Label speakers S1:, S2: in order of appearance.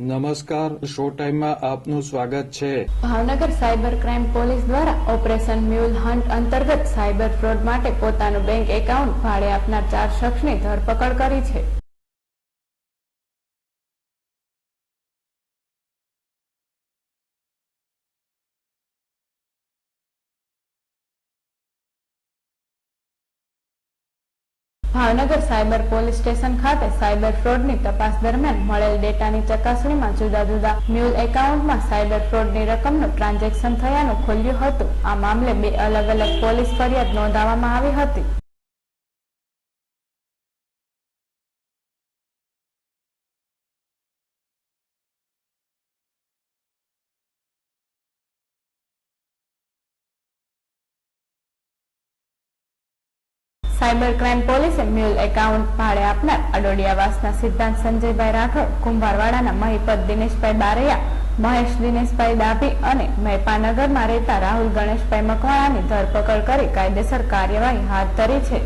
S1: નમસ્કાર, શો ટાઈમમાં આપનું સ્વાગત છે।
S2: ભાવનગર સાયબર ક્રાઇમ પોલીસ દ્વારા ઓપરેશન મ્યુલ હન્ટ અંતર્ગત સાયબર ફ્રોડ માટે પોતાનું બેંક એકાઉન્ટ ભાડે આપનાર 4 શખ્સની ધરપકડ કરી છે। ભાવનગર સાયબર પોલીસ સ્ટેશન ખાતે સાયબર ફ્રોડની તપાસ દરમિયાન મળેલ ડેટાની ચકાસણીમાં જુદા જુદા મ્યુલ એકાઉન્ટમાં સાયબર ફ્રોડની રકમનું ટ્રાન્ઝેક્શન થયાનું ખુલ્યું હતું। આ મામલે 2 અલગ અલગ પોલીસ ફરિયાદ નોંધાવવામાં આવી હતી। સાયબર ક્રાઇમ પોલીસે મ્યુલ એકાઉન્ટ ભાડે આપનાર અડોડિયાવાસના સિદ્ધાંત સંજયભાઈ રાઠોડ, કુંભારવાડાના મહિપત દિનેશભાઈ બારૈયા, મહેશ દિનેશભાઈ ડાભી અને મહેપાનગરમાં રહેતા રાહુલ ગણેશભાઈ મકવાણાની ધરપકડ કરી કાયદેસર કાર્યવાહી હાથ ધરી છે।